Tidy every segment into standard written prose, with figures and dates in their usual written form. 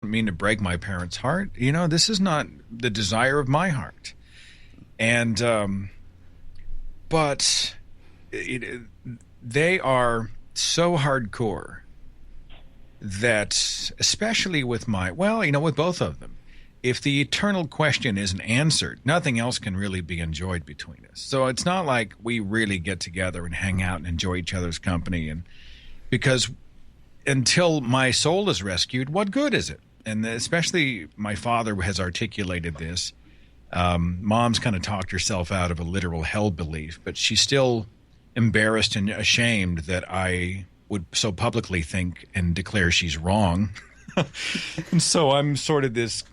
mean to break my parents' heart. This is not the desire of my heart. And, but they are so hardcore that, especially with with both of them, if the eternal question isn't answered, nothing else can really be enjoyed between us. So it's not like we really get together and hang out and enjoy each other's company. And because until my soul is rescued, what good is it? And especially my father has articulated this. Mom's kind of talked herself out of a literal hell belief, but she's still embarrassed and ashamed that I would so publicly think and declare she's wrong. And so I'm sort of this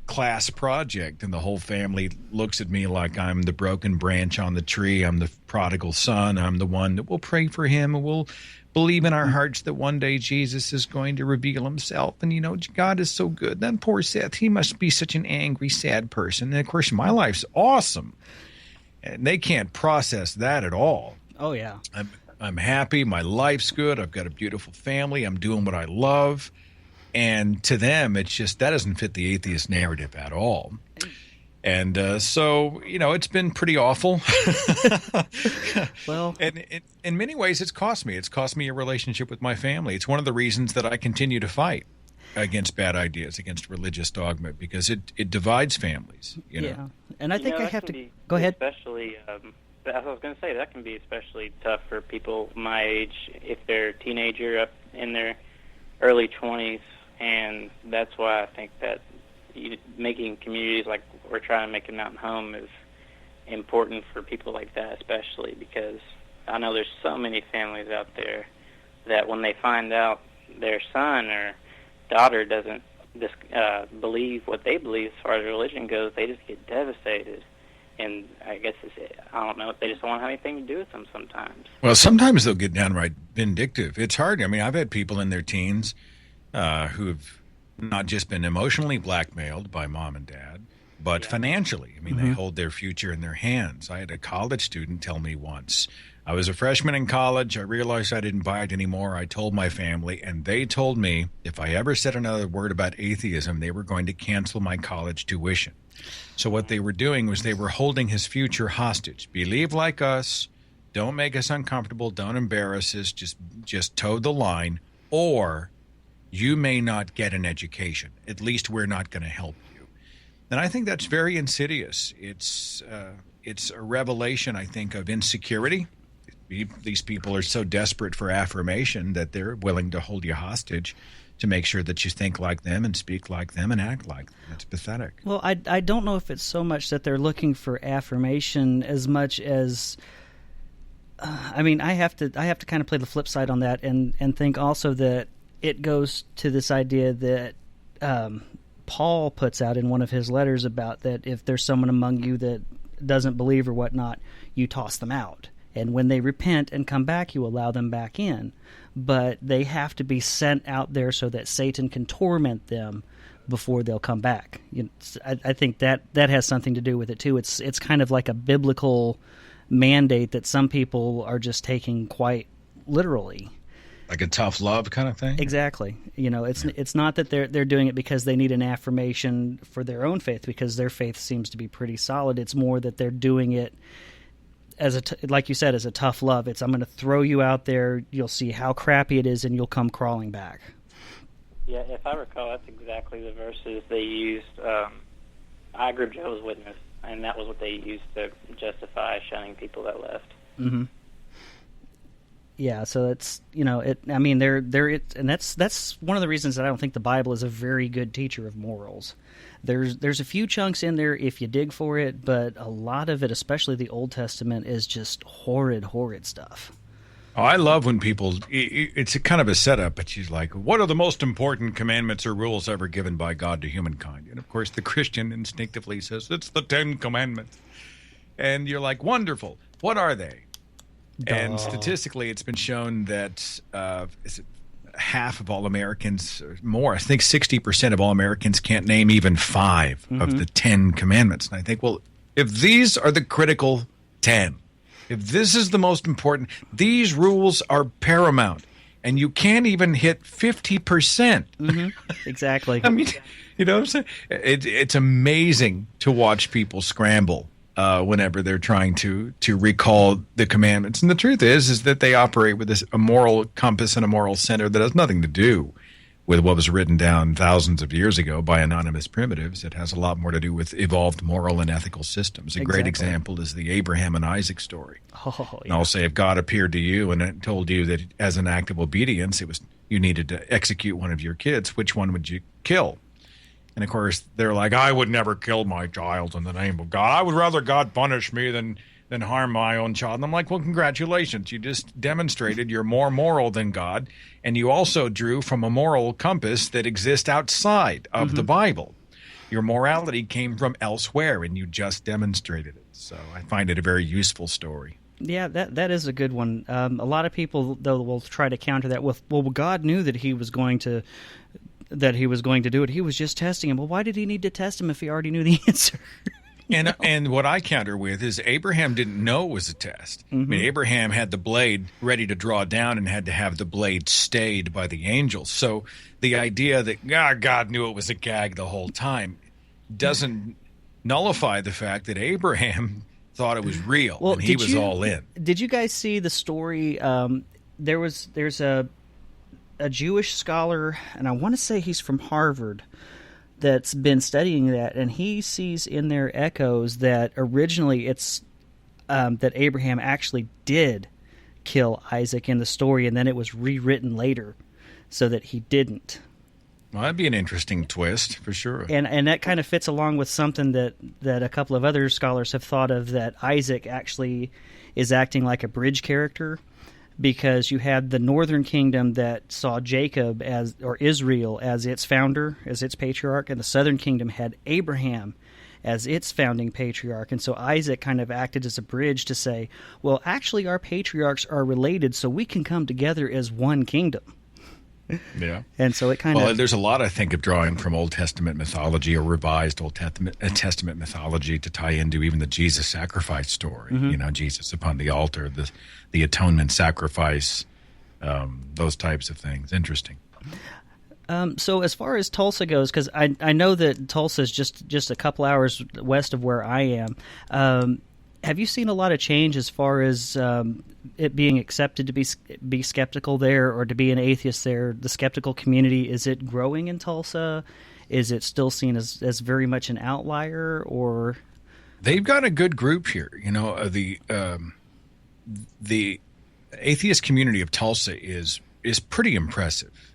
class project, and the whole family looks at me like I'm the broken branch on the tree. I'm the prodigal son. I'm the one that will pray for him, and we'll believe in our hearts that one day Jesus is going to reveal himself. And, God is so good. That poor Seth, he must be such an angry, sad person. And, of course, my life's awesome. And they can't process that at all. Oh, yeah. I'm happy. My life's good. I've got a beautiful family. I'm doing what I love. And to them, it's just that doesn't fit the atheist narrative at all. And so, it's been pretty awful. Well, and in many ways, it's cost me. It's cost me a relationship with my family. It's one of the reasons that I continue to fight against bad ideas, against religious dogma, because it divides families. Yeah, and I think I have to go ahead. Especially, I was going to say that can be especially tough for people my age if they're a teenager up in their early 20s, and that's why I think that making communities like we're trying to make in Mountain Home is important for people like that, especially because I know there's so many families out there that when they find out their son or daughter doesn't believe what they believe as far as religion goes, they just get devastated. And I guess I don't know, they just don't want to have anything to do with them sometimes. Well, sometimes they'll get downright vindictive. It's hard. I mean, I've had people in their teens who have not just been emotionally blackmailed by mom and dad, but financially. I mean, they hold their future in their hands. I had a college student tell me once, I was a freshman in college. I realized I didn't buy it anymore. I told my family, and they told me if I ever said another word about atheism, they were going to cancel my college tuition. So what they were doing was they were holding his future hostage. Believe like us. Don't make us uncomfortable. Don't embarrass us. Just toe the line, or you may not get an education. At least we're not going to help you. And I think that's very insidious. It's a revelation, I think, of insecurity. These people are so desperate for affirmation that they're willing to hold you hostage to make sure that you think like them and speak like them and act like them. It's pathetic. Well, I don't know if it's so much that they're looking for affirmation as much as I have to kind of play the flip side on that and think also that it goes to this idea that Paul puts out in one of his letters about that if there's someone among you that doesn't believe or whatnot, you toss them out. And when they repent and come back, you allow them back in. But they have to be sent out there so that Satan can torment them before they'll come back. I think that has something to do with it, too. It's kind of like a biblical mandate that some people are just taking quite literally. Like a tough love kind of thing? Exactly. It's not that they're doing it because they need an affirmation for their own faith, because their faith seems to be pretty solid. It's more that they're doing it as like you said, as a tough love. It's I'm going to throw you out there, you'll see how crappy it is, and you'll come crawling back. Yeah, if I recall, that's exactly the verses they used. I grew up Jehovah's Witness, and that was what they used to justify shunning people that left. Mm-hmm. Yeah, so it's and that's one of the reasons that I don't think the Bible is a very good teacher of morals. There's a few chunks in there if you dig for it, but a lot of it, especially the Old Testament, is just horrid stuff. Oh, I love when people, it's a kind of a setup, but she's like, what are the most important commandments or rules ever given by God to humankind? And of course the Christian instinctively says, it's the 10 Commandments. And you're like, wonderful. What are they? Duh. And statistically, it's been shown that half of all Americans, or more, I think 60% of all Americans can't name even 5 of the 10 Commandments. And I think, well, if these are the critical 10, if this is the most important, these rules are paramount. and you can't even hit 50%. Exactly. I mean, you know what I'm saying? It's amazing to watch people scramble whenever they're trying to recall the commandments. And the truth is that they operate with a moral compass and a moral center that has nothing to do with what was written down thousands of years ago by anonymous primitives. It has a lot more to do with evolved moral and ethical systems. A great example is the Abraham and Isaac story. And I'll say, if God appeared to you and told you that as an act of obedience, you needed to execute one of your kids, which one would you kill? And of course, they're like, I would never kill my child in the name of God. I would rather God punish me than harm my own child. And I'm like, well, congratulations. You just demonstrated you're more moral than God. And you also drew from a moral compass that exists outside of the Bible. Your morality came from elsewhere, and you just demonstrated it. So I find it a very useful story. Yeah, that is a good one. A lot of people, though, will try to counter that with, well, God knew that he was going to do it. He was just testing him. Well, why did he need to test him if he already knew the answer? And what I counter with is Abraham didn't know it was a test. I mean, Abraham had the blade ready to draw down and had to have the blade stayed by the angels. So the idea that God knew it was a gag the whole time doesn't nullify the fact that Abraham thought it was real, and he was all in. Did you guys see the story? There's a Jewish scholar, and I want to say he's from Harvard, that's been studying that, and he sees in there echoes that originally it's that Abraham actually did kill Isaac in the story, and then it was rewritten later so that he didn't. Well, that'd be an interesting twist, for sure. And that kind of fits along with something that a couple of other scholars have thought of, that Isaac actually is acting like a bridge character, because you had the northern kingdom that saw Jacob or Israel as its founder, as its patriarch, and the southern kingdom had Abraham as its founding patriarch. And so Isaac kind of acted as a bridge to say, well, actually our patriarchs are related, so we can come together as one kingdom. Yeah. And so it kind of... Well, there's a lot, I think, of drawing from Old Testament mythology or revised Old Testament mythology to tie into even the Jesus sacrifice story. You know, Jesus upon the altar, the atonement sacrifice, those types of things. Interesting. So as far as Tulsa goes, because I know that Tulsa is just a couple hours west of where I am, have you seen a lot of change as far as it being accepted to be skeptical there, or to be an atheist there? The skeptical community, is it growing in Tulsa? Is it still seen as very much an outlier, or? They've got a good group here. You know, the atheist community of Tulsa is pretty impressive.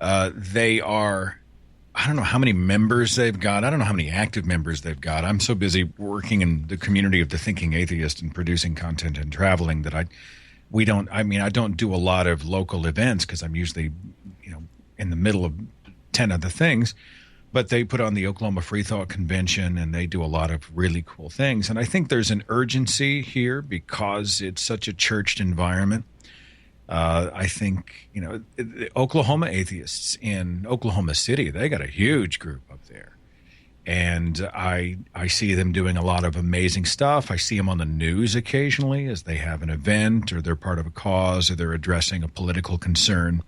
They are, I don't know how many members they've got. I don't know how many active members they've got. I'm so busy working in the community of the Thinking Atheist and producing content and traveling that I don't do a lot of local events because I'm usually, in the middle of 10 other things. But they put on the Oklahoma Freethought Convention, and they do a lot of really cool things. And I think there's an urgency here because it's such a churched environment. I think, the Oklahoma atheists in Oklahoma City, they got a huge group up there. And I see them doing a lot of amazing stuff. I see them on the news occasionally as they have an event or they're part of a cause or they're addressing a political concern.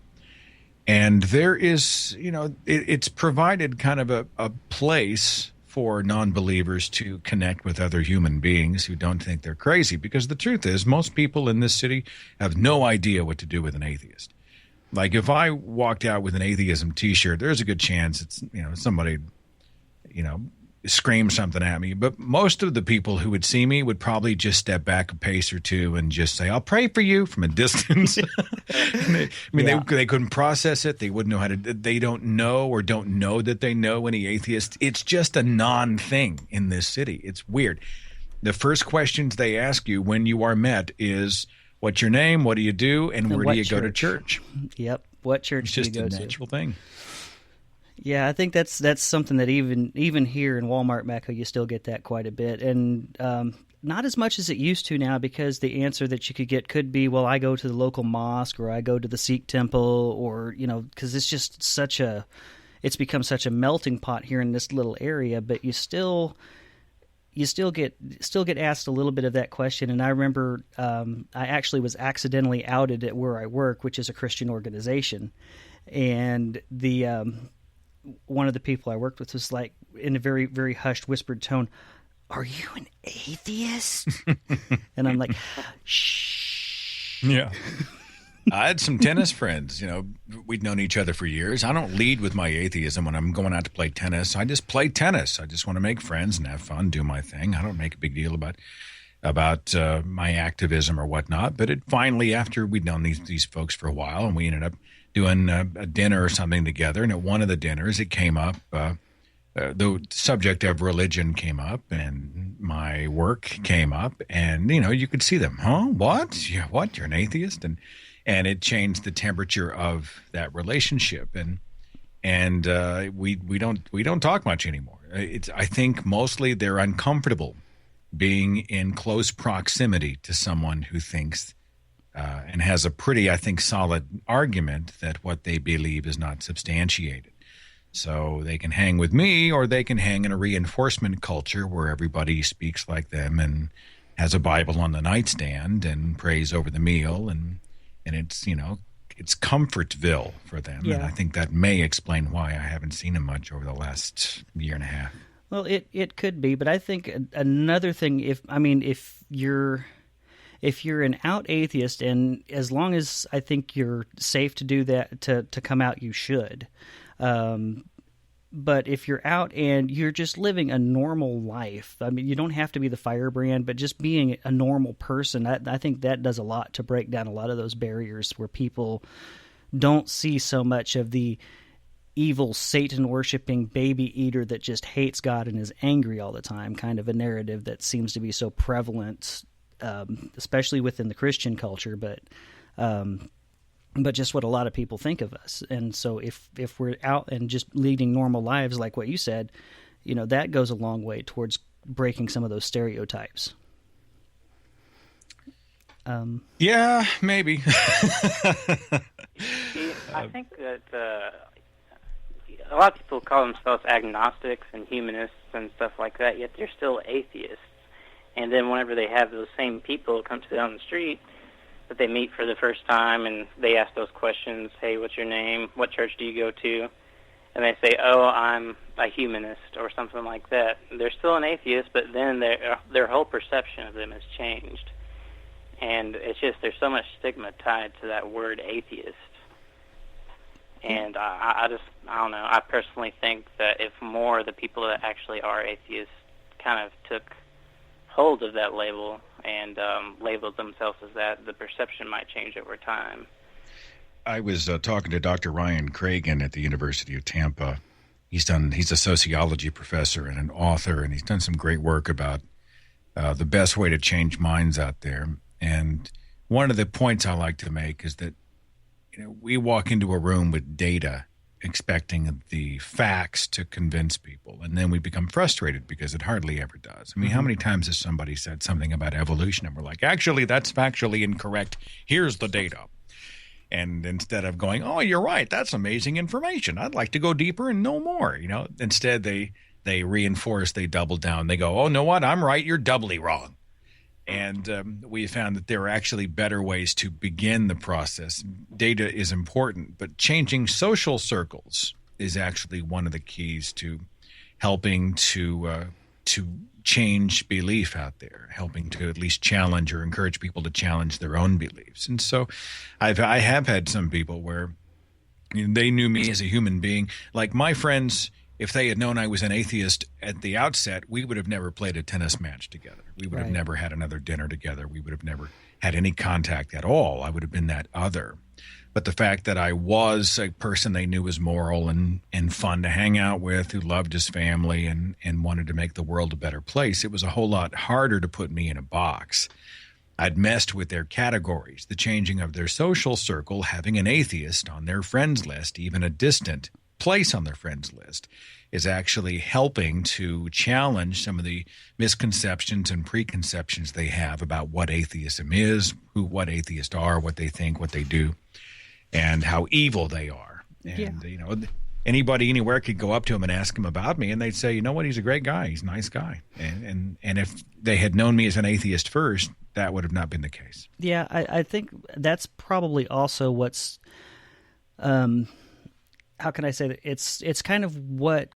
And there is, it's provided kind of a place for non-believers to connect with other human beings who don't think they're crazy. Because the truth is, most people in this city have no idea what to do with an atheist. Like if I walked out with an atheism T-shirt, there's a good chance it's, somebody, scream something at me. But most of the people who would see me would probably just step back a pace or two and just say, I'll pray for you from a distance. They couldn't process it. They wouldn't know how to, they don't know or don't know that they know any atheists. It's just a non-thing in this city. It's weird. The first questions they ask you when you are met is, what's your name? What do you do? And where do you go to church? Yep. What church do you go to? It's just a natural thing. Yeah, I think that's something that even here in Walmart Mecca, you still get that quite a bit, and not as much as it used to now, because the answer that you could get could be, well, I go to the local mosque, or I go to the Sikh temple, or because it's just it's become such a melting pot here in this little area. But you still, you still get asked a little bit of that question. And I remember I actually was accidentally outed at where I work, which is a Christian organization, and the one of the people I worked with was like, in a very, very hushed, whispered tone, "Are you an atheist?" And I'm like, "Shh." Yeah. I had some tennis friends, we'd known each other for years. I don't lead with my atheism when I'm going out to play tennis. I just play tennis. I just want to make friends and have fun, do my thing. I don't make a big deal about my activism or whatnot. But it finally, after we'd known these folks for a while, and we ended up doing a dinner or something together. And at one of the dinners, it came up, the subject of religion came up, and my work came up, and you could see them. Huh? What? Yeah, what? You're an atheist? And it changed the temperature of that relationship, and we don't talk much anymore. I think mostly they're uncomfortable being in close proximity to someone who thinks and has a pretty, I think, solid argument that what they believe is not substantiated. So they can hang with me, or they can hang in a reinforcement culture where everybody speaks like them and has a Bible on the nightstand and prays over the meal, and it's, it's Comfortville for them. Yeah. And I think that may explain why I haven't seen them much over the last year and a half. Well, it could be, but I think another thing, if you're an out atheist, and as long as I think you're safe to do that, to come out, you should. But if you're out and you're just living a normal life, you don't have to be the firebrand, but just being a normal person, I think that does a lot to break down a lot of those barriers where people don't see so much of the evil Satan-worshiping baby eater that just hates God and is angry all the time, kind of a narrative that seems to be so prevalent, especially within the Christian culture, but just what a lot of people think of us. And so if we're out and just leading normal lives like what you said, that goes a long way towards breaking some of those stereotypes. Yeah, maybe. I think that a lot of people call themselves agnostics and humanists and stuff like that, yet they're still atheists. And then whenever they have those same people come to them on the street that they meet for the first time, and they ask those questions, hey, what's your name? What church do you go to? And they say, oh, I'm a humanist or something like that. They're still an atheist, but then their whole perception of them has changed. And it's just, there's so much stigma tied to that word atheist. And I don't know, I personally think that if more of the people that actually are atheists kind of took hold of that label and labeled themselves as that, the perception might change over time. I was talking to Dr. Ryan Cragen at the University of Tampa. He's a sociology professor and an author, and he's done some great work about the best way to change minds out there. And one of the points I like to make is that we walk into a room with data expecting the facts to convince people, and then we become frustrated because it hardly ever does. I mean, how many times has somebody said something about evolution and we're like, actually, that's factually incorrect. Here's the data. And instead of going, oh, you're right, that's amazing information, I'd like to go deeper and know more, instead they reinforce, they double down, they go, oh, know what, I'm right, you're doubly wrong. And we found that there are actually better ways to begin the process. Data is important, but changing social circles is actually one of the keys to helping to change belief out there, helping to at least challenge or encourage people to challenge their own beliefs. And so I have had some people where they knew me as a human being. Like my friends, if they had known I was an atheist at the outset, we would have never played a tennis match together. We would have never had another dinner together. We would have never had any contact at all. I would have been that other. But the fact that I was a person they knew was moral and fun to hang out with, who loved his family and wanted to make the world a better place, it was a whole lot harder to put me in a box. I'd messed with their categories, the changing of their social circle, having an atheist on their friends list, even a distant place on their friends list, is actually helping to challenge some of the misconceptions and preconceptions they have about what atheism is, what atheists are, what they think, what they do, and how evil they are. And anybody anywhere could go up to him and ask him about me, and they'd say, you know what, he's a great guy. He's a nice guy. And if they had known me as an atheist first, that would have not been the case. Yeah, I think that's probably also what's, how can I say that? It's kind of what